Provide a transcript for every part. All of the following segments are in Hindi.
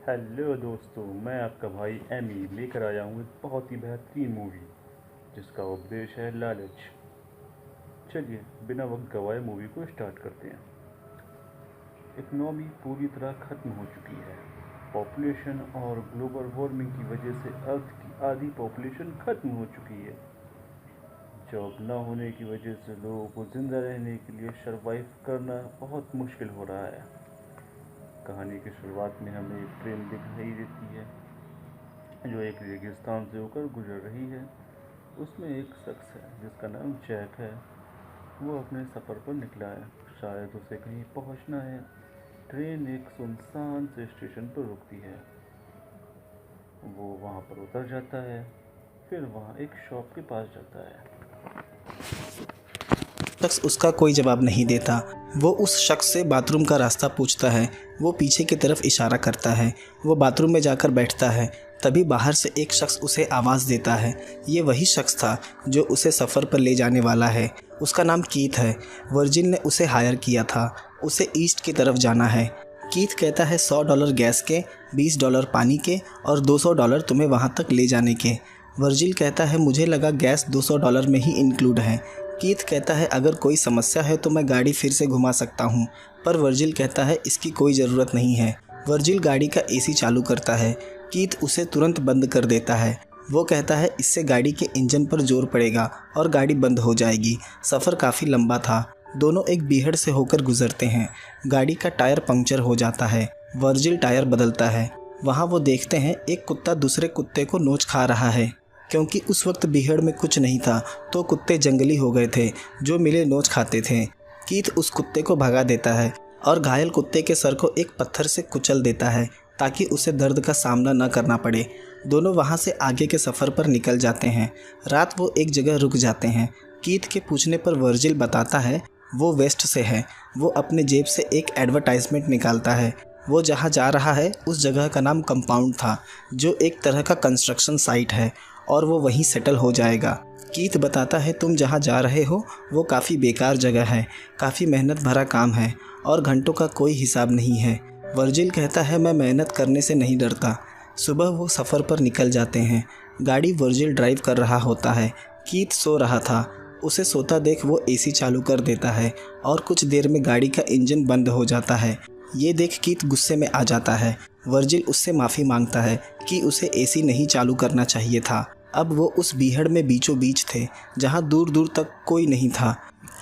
हेलो दोस्तों, मैं आपका भाई एमी लेकर आया हूँ एक बहुत ही बेहतरीन मूवी जिसका उपदेश है लालच। चलिए बिना वक्त गवाए मूवी को स्टार्ट करते हैं। इकनॉमी पूरी तरह ख़त्म हो चुकी है। पॉपुलेशन और ग्लोबल वार्मिंग की वजह से अर्थ की आधी पॉपुलेशन ख़त्म हो चुकी है। जॉब न होने की वजह से लोगों को ज़िंदा रहने के लिए सर्वाइव करना बहुत मुश्किल हो रहा है। कहानी की शुरुआत में हमें एक ट्रेन दिखाई देती है जो एक रेगिस्तान से होकर गुजर रही है। उसमें एक शख्स है जिसका नाम जैक है। वो अपने सफ़र पर निकला है, शायद उसे कहीं पहुंचना है। ट्रेन एक सुनसान से स्टेशन पर रुकती है। वो वहां पर उतर जाता है, फिर वहां एक शॉप के पास जाता है। शख्स उसका कोई जवाब नहीं देता। वो उस शख्स से बाथरूम का रास्ता पूछता है। वो पीछे की तरफ इशारा करता है। वो बाथरूम में जाकर बैठता है। तभी बाहर से एक शख्स उसे आवाज़ देता है। ये वही शख्स था जो उसे सफ़र पर ले जाने वाला है। उसका नाम कीथ है। वर्जिन ने उसे हायर किया था। उसे ईस्ट की तरफ जाना है। कीथ कहता है $100 गैस के, $20 पानी के और $200 तुम्हें वहाँ तक ले जाने के। वर्जिल कहता है मुझे लगा गैस $200 में ही इंक्लूड है। कीथ कहता है अगर कोई समस्या है तो मैं गाड़ी फिर से घुमा सकता हूँ, पर वर्जिल कहता है इसकी कोई ज़रूरत नहीं है। वर्जिल गाड़ी का एसी चालू करता है। कीथ उसे तुरंत बंद कर देता है। वो कहता है इससे गाड़ी के इंजन पर जोर पड़ेगा और गाड़ी बंद हो जाएगी। सफ़र काफ़ी लंबा था। दोनों एक बीहड़ से होकर गुजरते हैं। गाड़ी का टायर पंक्चर हो जाता है। वर्जिल टायर बदलता है। वहाँ वो देखते हैं एक कुत्ता दूसरे कुत्ते को नोच खा रहा है। क्योंकि उस वक्त बीहड़ में कुछ नहीं था तो कुत्ते जंगली हो गए थे जो मिले नोच खाते थे। कीथ उस कुत्ते को भगा देता है और घायल कुत्ते के सर को एक पत्थर से कुचल देता है ताकि उसे दर्द का सामना न करना पड़े। दोनों वहाँ से आगे के सफ़र पर निकल जाते हैं। रात वो एक जगह रुक जाते हैं। कीथ के पूछने पर वर्जिल बताता है वो वेस्ट से है। वो अपने जेब से एक एडवर्टाइजमेंट निकालता है। वो जहाँ जा रहा है उस जगह का नाम कंपाउंड था, जो एक तरह का कंस्ट्रक्शन साइट है और वो वहीं सेटल हो जाएगा। कीथ बताता है तुम जहाँ जा रहे हो वो काफ़ी बेकार जगह है, काफ़ी मेहनत भरा काम है और घंटों का कोई हिसाब नहीं है। वर्जिल कहता है मैं मेहनत करने से नहीं डरता। सुबह वो सफ़र पर निकल जाते हैं। गाड़ी वर्जिल ड्राइव कर रहा होता है। कीथ सो रहा था। उसे सोता देख वो एसी चालू कर देता है और कुछ देर में गाड़ी का इंजन बंद हो जाता है। ये देख कीथ गुस्से में आ जाता है। वर्जिल उससे माफ़ी मांगता है कि उसे एसी नहीं चालू करना चाहिए था। अब वो उस बीहड़ में बीचों बीच थे जहाँ दूर दूर तक कोई नहीं था।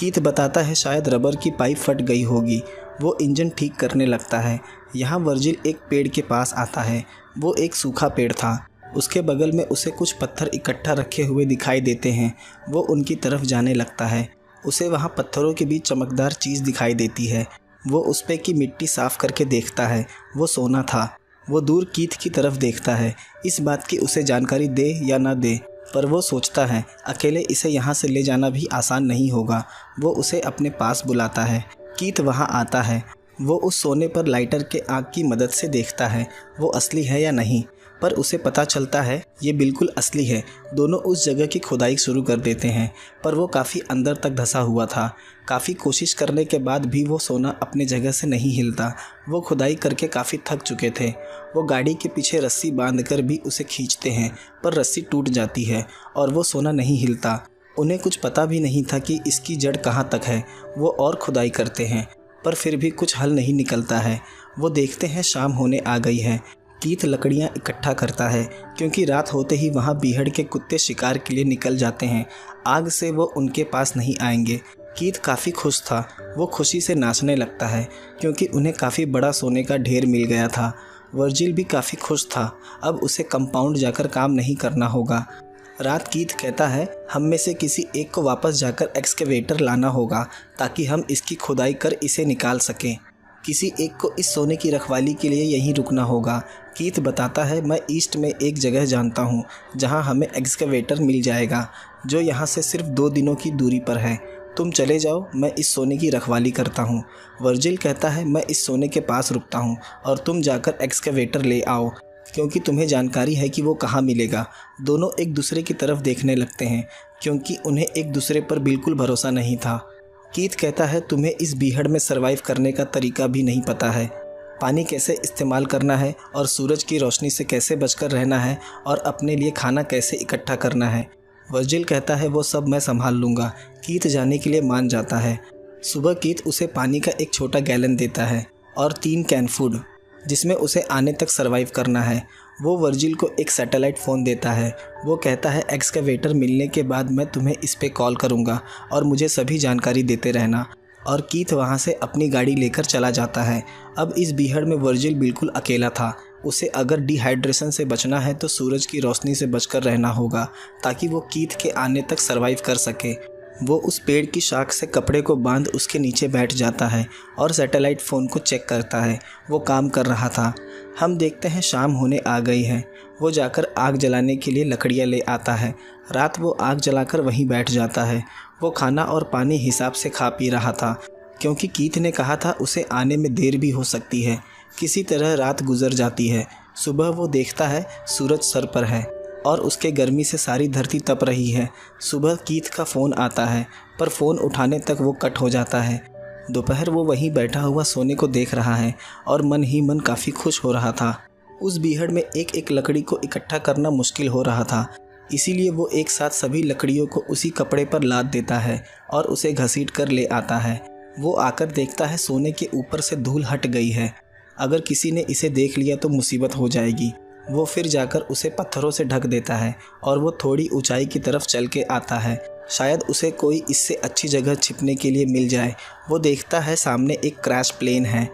कीथ बताता है शायद रबर की पाइप फट गई होगी। वो इंजन ठीक करने लगता है। यहाँ वर्जिल एक पेड़ के पास आता है। वो एक सूखा पेड़ था। उसके बगल में उसे कुछ पत्थर इकट्ठा रखे हुए दिखाई देते हैं। वो उनकी तरफ जाने लगता है। उसे वहाँ पत्थरों के बीच चमकदार चीज़ दिखाई देती है। वो उस पे की मिट्टी साफ़ करके देखता है। वो सोना था। वो दूर कीथ की तरफ देखता है, इस बात की उसे जानकारी दे या ना दे, पर वो सोचता है अकेले इसे यहाँ से ले जाना भी आसान नहीं होगा। वो उसे अपने पास बुलाता है। कीथ वहाँ आता है। वो उस सोने पर लाइटर के आग की मदद से देखता है वो असली है या नहीं, पर उसे पता चलता है ये बिल्कुल असली है। दोनों उस जगह की खुदाई शुरू कर देते हैं, पर वो काफ़ी अंदर तक धंसा हुआ था। काफ़ी कोशिश करने के बाद भी वो सोना अपने जगह से नहीं हिलता। वो खुदाई करके काफ़ी थक चुके थे। वो गाड़ी के पीछे रस्सी बांधकर भी उसे खींचते हैं, पर रस्सी टूट जाती है और वो सोना नहीं हिलता। उन्हें कुछ पता भी नहीं था कि इसकी जड़ कहाँ तक है। वो और खुदाई करते हैं, पर फिर भी कुछ हल नहीं निकलता है। वो देखते हैं शाम होने आ गई है। कीथ लकड़ियाँ इकट्ठा करता है क्योंकि रात होते ही वहाँ बीहड़ के कुत्ते शिकार के लिए निकल जाते हैं। आग से वो उनके पास नहीं आएंगे। कीथ काफ़ी खुश था। वो खुशी से नाचने लगता है क्योंकि उन्हें काफ़ी बड़ा सोने का ढेर मिल गया था। वर्जिल भी काफ़ी खुश था। अब उसे कंपाउंड जाकर काम नहीं करना होगा। रात कीथ कहता है हम में से किसी एक को वापस जाकर एक्सकेवेटर लाना होगा ताकि हम इसकी खुदाई कर इसे निकाल सकें। किसी एक को इस सोने की रखवाली के लिए यहीं रुकना होगा। कीथ बताता है मैं ईस्ट में एक जगह जानता हूँ जहाँ हमें एक्सकेवेटर मिल जाएगा, जो यहाँ से सिर्फ 2 दिनों की दूरी पर है। तुम चले जाओ, मैं इस सोने की रखवाली करता हूँ। वर्जिल कहता है मैं इस सोने के पास रुकता हूँ और तुम जाकर एक्सकेवेटर ले आओ, क्योंकि तुम्हें जानकारी है कि वो कहाँ मिलेगा। दोनों एक दूसरे की तरफ देखने लगते हैं क्योंकि उन्हें एक दूसरे पर बिल्कुल भरोसा नहीं था। कीथ कहता है तुम्हें इस बीहड़ में सरवाइव करने का तरीका भी नहीं पता है। पानी कैसे इस्तेमाल करना है और सूरज की रोशनी से कैसे बचकर रहना है और अपने लिए खाना कैसे इकट्ठा करना है। वर्जिल कहता है वो सब मैं संभाल लूँगा। कीथ जाने के लिए मान जाता है। सुबह कीथ उसे पानी का एक छोटा गैलन देता है और 3 कैन फूड, जिसमें उसे आने तक सरवाइव करना है। वो वर्जिल को एक सैटेलाइट फ़ोन देता है। वो कहता है एक्सकवेटर मिलने के बाद मैं तुम्हें इस पे कॉल करूँगा और मुझे सभी जानकारी देते रहना। और कीथ वहाँ से अपनी गाड़ी लेकर चला जाता है। अब इस बीहड़ में वर्जिल बिल्कुल अकेला था। उसे अगर डिहाइड्रेशन से बचना है तो सूरज की रोशनी से बचकर रहना होगा ताकि वो कीथ के आने तक सरवाइव कर सके। वो उस पेड़ की शाख से कपड़े को बांध उसके नीचे बैठ जाता है और सैटेलाइट फ़ोन को चेक करता है। वो काम कर रहा था। हम देखते हैं शाम होने आ गई है। वो जाकर आग जलाने के लिए लकड़ियाँ ले आता है। रात वो आग जलाकर वहीं बैठ जाता है। वो खाना और पानी हिसाब से खा पी रहा था क्योंकि कीथ ने कहा था उसे आने में देर भी हो सकती है। किसी तरह रात गुजर जाती है। सुबह वो देखता है सूरज सर पर है और उसके गर्मी से सारी धरती तप रही है। सुबह कीथ का फ़ोन आता है पर फ़ोन उठाने तक वो कट हो जाता है। दोपहर वो वहीं बैठा हुआ सोने को देख रहा है और मन ही मन काफ़ी खुश हो रहा था। उस बीहड़ में एक एक लकड़ी को इकट्ठा करना मुश्किल हो रहा था, इसीलिए वो एक साथ सभी लकड़ियों को उसी कपड़े पर लाद देता है और उसे घसीट कर ले आता है। वो आकर देखता है सोने के ऊपर से धूल हट गई है। अगर किसी ने इसे देख लिया तो मुसीबत हो जाएगी। वो फिर जाकर उसे पत्थरों से ढक देता है और वो थोड़ी ऊंचाई की तरफ चल के आता है। शायद उसे कोई इससे अच्छी जगह छिपने के लिए मिल जाए। वो देखता है सामने एक क्रैश प्लेन है।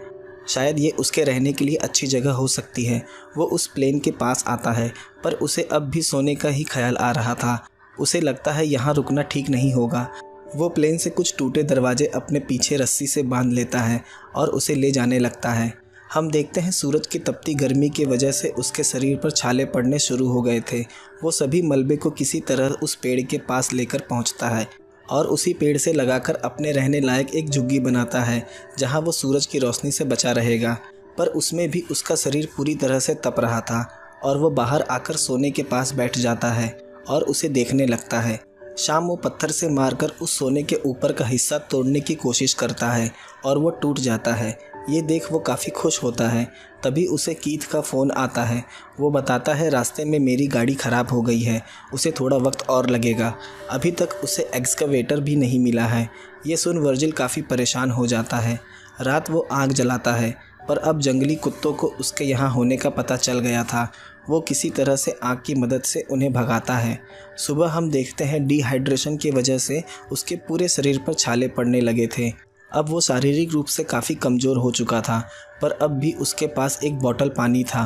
शायद ये उसके रहने के लिए अच्छी जगह हो सकती है। वो उस प्लेन के पास आता है पर उसे अब भी सोने का ही ख्याल आ रहा था। उसे लगता है यहाँ रुकना ठीक नहीं होगा। वो प्लेन से कुछ टूटे दरवाजे अपने पीछे रस्सी से बांध लेता है और उसे ले जाने लगता है। हम देखते हैं सूरज की तपती गर्मी की वजह से उसके शरीर पर छाले पड़ने शुरू हो गए थे। वो सभी मलबे को किसी तरह उस पेड़ के पास लेकर पहुंचता है और उसी पेड़ से लगाकर अपने रहने लायक एक झुग्गी बनाता है जहां वो सूरज की रोशनी से बचा रहेगा। पर उसमें भी उसका शरीर पूरी तरह से तप रहा था और वो बाहर आकर सोने के पास बैठ जाता है और उसे देखने लगता है। शाम वो पत्थर से मारकर उस सोने के ऊपर का हिस्सा तोड़ने की कोशिश करता है और वो टूट जाता है। ये देख वो काफ़ी खुश होता है। तभी उसे कीथ का फ़ोन आता है। वो बताता है रास्ते में मेरी गाड़ी ख़राब हो गई है, उसे थोड़ा वक्त और लगेगा। अभी तक उसे एक्सकवेटर भी नहीं मिला है। ये सुन वर्जिल काफ़ी परेशान हो जाता है। रात वो आग जलाता है पर अब जंगली कुत्तों को उसके यहाँ होने का पता चल गया था। वो किसी तरह से आग की मदद से उन्हें भगाता है। सुबह हम देखते हैं डिहाइड्रेशन की वजह से उसके पूरे शरीर पर छाले पड़ने लगे थे। अब वो शारीरिक रूप से काफ़ी कमज़ोर हो चुका था पर अब भी उसके पास एक बोतल पानी था।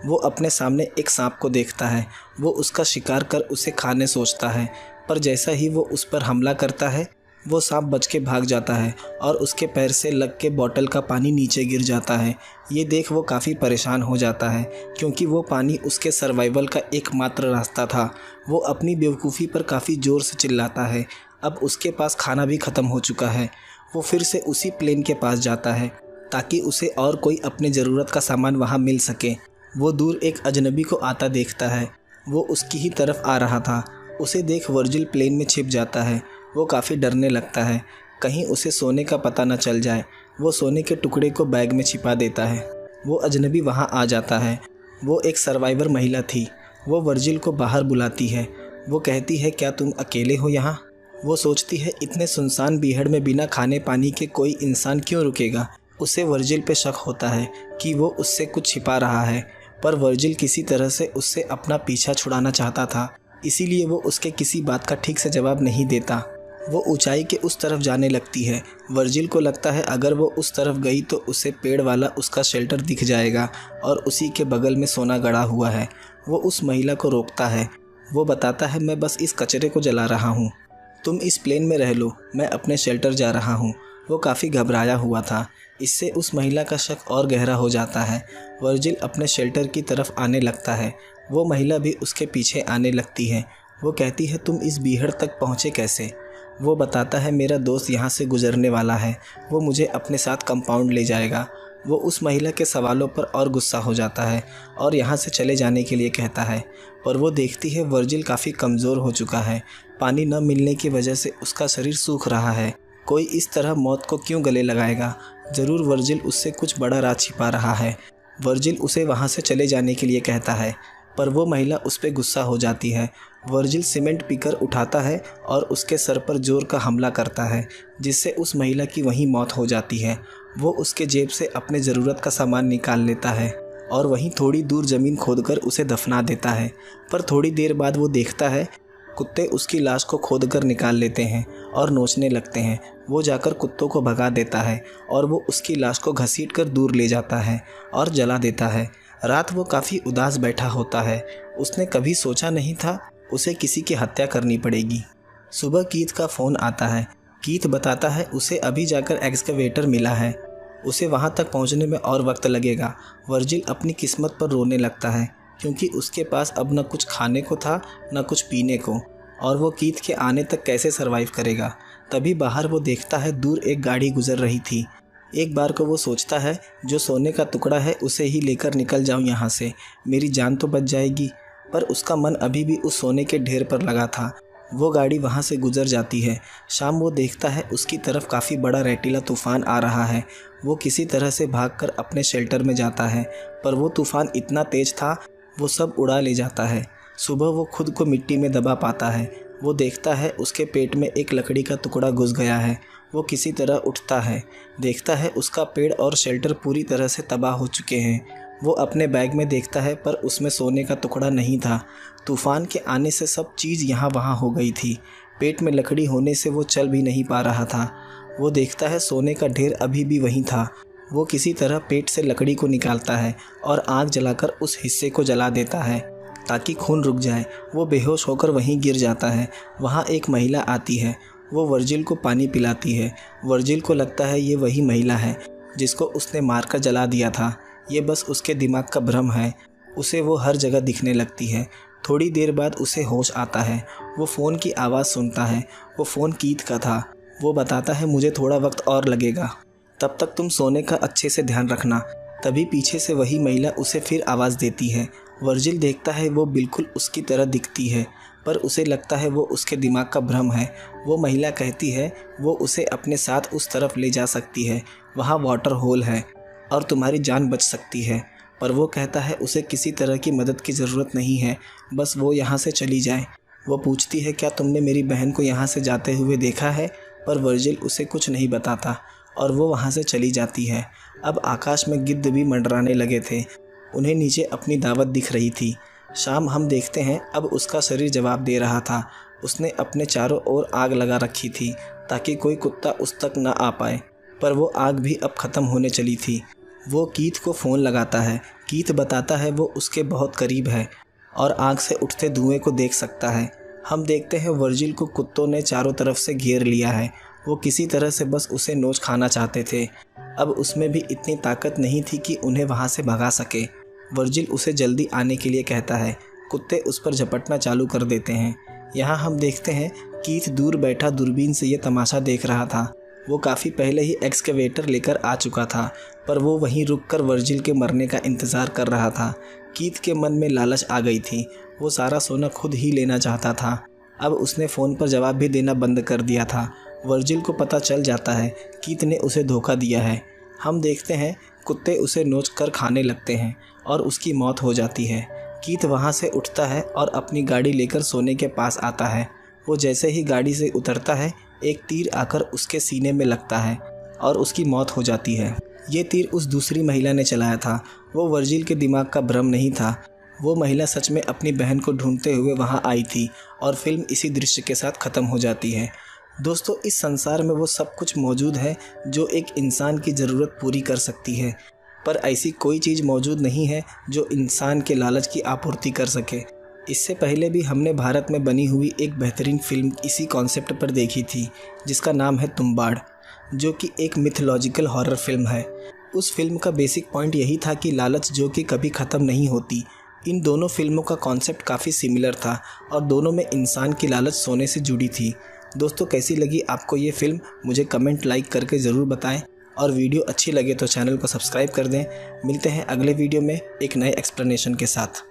वो अपने सामने एक सांप को देखता है। वो उसका शिकार कर उसे खाने सोचता है पर जैसा ही वो उस पर हमला करता है वो सांप बच के भाग जाता है और उसके पैर से लग के बोतल का पानी नीचे गिर जाता है। ये देख वो काफ़ी परेशान हो जाता है क्योंकि वो पानी उसके सर्वाइवल का एकमात्र रास्ता था। वो अपनी बेवकूफ़ी पर काफ़ी ज़ोर से चिल्लाता है। अब उसके पास खाना भी ख़त्म हो चुका है। वो फिर से उसी प्लेन के पास जाता है ताकि उसे और कोई अपने ज़रूरत का सामान वहाँ मिल सके। वो दूर एक अजनबी को आता देखता है। वो उसकी ही तरफ आ रहा था। उसे देख वर्जिल प्लेन में छिप जाता है। वो काफ़ी डरने लगता है कहीं उसे सोने का पता न चल जाए। वो सोने के टुकड़े को बैग में छिपा देता है। वो अजनबी वहाँ आ जाता है। वो एक सर्वाइवर महिला थी। वो वर्जिल को बाहर बुलाती है। वो कहती है क्या तुम अकेले हो यहाँ? वो सोचती है इतने सुनसान बीहड़ में बिना खाने पानी के कोई इंसान क्यों रुकेगा। उसे वर्जिल पे शक होता है कि वो उससे कुछ छिपा रहा है पर वर्जिल किसी तरह से उससे अपना पीछा छुड़ाना चाहता था, इसीलिए वो उसके किसी बात का ठीक से जवाब नहीं देता। वो ऊंचाई के उस तरफ जाने लगती है। वर्जिल को लगता है अगर वो उस तरफ गई तो उसे पेड़ वाला उसका शेल्टर दिख जाएगा और उसी के बगल में सोना गड़ा हुआ है। वो उस महिला को रोकता है। वो बताता है मैं बस इस कचरे को जला रहा हूँ, तुम इस प्लेन में रह लो, मैं अपने शेल्टर जा रहा हूँ। वो काफ़ी घबराया हुआ था। इससे उस महिला का शक और गहरा हो जाता है। वर्जिल अपने शेल्टर की तरफ आने लगता है। वो महिला भी उसके पीछे आने लगती है। वो कहती है तुम इस बीहड़ तक पहुँचे कैसे? वो बताता है मेरा दोस्त यहाँ से गुजरने वाला है, वो मुझे अपने साथ कंपाउंड ले जाएगा। वो उस महिला के सवालों पर और गुस्सा हो जाता है और यहाँ से चले जाने के लिए कहता है पर वो देखती है वर्जिल काफ़ी कमज़ोर हो चुका है। पानी न मिलने की वजह से उसका शरीर सूख रहा है। कोई इस तरह मौत को क्यों गले लगाएगा? ज़रूर वर्जिल उससे कुछ बड़ा राज छिपा रहा है। वर्जिल उसे वहाँ से चले जाने के लिए कहता है, पर वो महिला उस पर गुस्सा हो जाती है। वर्जिल सीमेंट पीकर उठाता है और उसके सर पर जोर का हमला करता है, जिससे उस महिला की वहीं मौत हो जाती है। वो उसके जेब से अपने ज़रूरत का सामान निकाल लेता है और वहीं थोड़ी दूर ज़मीन खोदकर उसे दफना देता है। पर थोड़ी देर बाद वो देखता है कुत्ते उसकी लाश को खोदकर निकाल लेते हैं और नोचने लगते हैं। वो जाकर कुत्तों को भगा देता है और वो उसकी लाश को घसीटकर दूर ले जाता है और जला देता है। रात वो काफ़ी उदास बैठा होता है। उसने कभी सोचा नहीं था उसे किसी की हत्या करनी पड़ेगी। सुबह कीथ का फ़ोन आता है। कीथ बताता है उसे अभी जाकर एक्सकवेटर मिला है, उसे वहाँ तक पहुँचने में और वक्त लगेगा। वर्जिल अपनी किस्मत पर रोने लगता है क्योंकि उसके पास अब न कुछ खाने को था न कुछ पीने को, और वो कीथ के आने तक कैसे सरवाइव करेगा। तभी बाहर वो देखता है दूर एक गाड़ी गुजर रही थी। एक बार को वो सोचता है जो सोने का टुकड़ा है उसे ही लेकर निकल जाऊं यहाँ से, मेरी जान तो बच जाएगी। पर उसका मन अभी भी उस सोने के ढेर पर लगा था। वो गाड़ी वहाँ से गुजर जाती है। शाम वो देखता है उसकी तरफ काफ़ी बड़ा रेतीला तूफ़ान आ रहा है। वो किसी तरह से भागकर अपने शेल्टर में जाता है, पर वो तूफ़ान इतना तेज़ था वो सब उड़ा ले जाता है। सुबह वो खुद को मिट्टी में दबा पाता है। वो देखता है उसके पेट में एक लकड़ी का टुकड़ा घुस गया है। वो किसी तरह उठता है, देखता है उसका पेड़ और शेल्टर पूरी तरह से तबाह हो चुके हैं। वो अपने बैग में देखता है पर उसमें सोने का टुकड़ा नहीं था। तूफ़ान के आने से सब चीज़ यहाँ वहाँ हो गई थी। पेट में लकड़ी होने से वो चल भी नहीं पा रहा था। वो देखता है सोने का ढेर अभी भी वहीं था। वो किसी तरह पेट से लकड़ी को निकालता है और आग जलाकर उस हिस्से को जला देता है ताकि खून रुक जाए। वो बेहोश होकर वहीं गिर जाता है। वहाँ एक महिला आती है। वो वर्जिल को पानी पिलाती है। वर्जिल को लगता है ये वही महिला है जिसको उसने मारकर जला दिया था। ये बस उसके दिमाग का भ्रम है। उसे वो हर जगह दिखने लगती है। थोड़ी देर बाद उसे होश आता है। वो फ़ोन की आवाज़ सुनता है। वो फ़ोन कीथ का था। वो बताता है मुझे थोड़ा वक्त और लगेगा, तब तक तुम सोने का अच्छे से ध्यान रखना। तभी पीछे से वही महिला उसे फिर आवाज़ देती है। वर्जिल देखता है वो बिल्कुल उसकी तरह दिखती है, पर उसे लगता है वो उसके दिमाग का भ्रम है। वो महिला कहती है वो उसे अपने साथ उस तरफ ले जा सकती है, वहाँ वाटर होल है और तुम्हारी जान बच सकती है। पर वो कहता है उसे किसी तरह की मदद की ज़रूरत नहीं है, बस वो यहाँ से चली जाए। वो पूछती है क्या तुमने मेरी बहन को यहाँ से जाते हुए देखा है, पर वर्जिल उसे कुछ नहीं बताता और वो वहाँ से चली जाती है। अब आकाश में गिद्ध भी मंडराने लगे थे। उन्हें नीचे अपनी दावत दिख रही थी। शाम हम देखते हैं अब उसका शरीर जवाब दे रहा था। उसने अपने चारों ओर आग लगा रखी थी ताकि कोई कुत्ता उस तक न आ पाए, पर वो आग भी अब ख़त्म होने चली थी। वो कीथ को फ़ोन लगाता है। कीथ बताता है वो उसके बहुत करीब है और आग से उठते धुएं को देख सकता है। हम देखते हैं वर्जिल को कुत्तों ने चारों तरफ से घेर लिया है। वो किसी तरह से बस उसे नोच खाना चाहते थे। अब उसमें भी इतनी ताकत नहीं थी कि उन्हें वहाँ से भगा सके। वर्जिल उसे जल्दी आने के लिए कहता है। कुत्ते उस पर झपटना चालू कर देते हैं। यहाँ हम देखते हैं कीथ दूर बैठा दूरबीन से ये तमाशा देख रहा था। वो काफ़ी पहले ही एक्सकवेटर लेकर आ चुका था, पर वो वहीं रुककर वर्जिल के मरने का इंतज़ार कर रहा था। कीथ के मन में लालच आ गई थी। वो सारा सोना खुद ही लेना चाहता था। अब उसने फ़ोन पर जवाब भी देना बंद कर दिया था। वर्जिल को पता चल जाता है कीथ ने उसे धोखा दिया है। हम देखते हैं कुत्ते उसे नोच कर खाने लगते हैं और उसकी मौत हो जाती है। कीथ वहाँ से उठता है और अपनी गाड़ी लेकर सोने के पास आता है। वो जैसे ही गाड़ी से उतरता है एक तीर आकर उसके सीने में लगता है और उसकी मौत हो जाती है। ये तीर उस दूसरी महिला ने चलाया था। वो वर्जिल के दिमाग का भ्रम नहीं था। वो महिला सच में अपनी बहन को ढूंढते हुए वहाँ आई थी और फिल्म इसी दृश्य के साथ ख़त्म हो जाती है। दोस्तों, इस संसार में वो सब कुछ मौजूद है जो एक इंसान की ज़रूरत पूरी कर सकती है, पर ऐसी कोई चीज़ मौजूद नहीं है जो इंसान के लालच की आपूर्ति कर सके। इससे पहले भी हमने भारत में बनी हुई एक बेहतरीन फिल्म इसी कॉन्सेप्ट पर देखी थी जिसका नाम है तुम्बाड़, जो कि एक मिथोलॉजिकल हॉरर फिल्म है। उस फिल्म का बेसिक पॉइंट यही था कि लालच जो कि कभी ख़त्म नहीं होती। इन दोनों फिल्मों का कॉन्सेप्ट काफ़ी सिमिलर था और दोनों में इंसान की लालच सोने से जुड़ी थी। दोस्तों, कैसी लगी आपको ये फिल्म मुझे कमेंट लाइक करके ज़रूर बताएं और वीडियो अच्छी लगे तो चैनल को सब्सक्राइब कर दें। मिलते हैं अगले वीडियो में एक नए एक्सप्लेनेशन के साथ।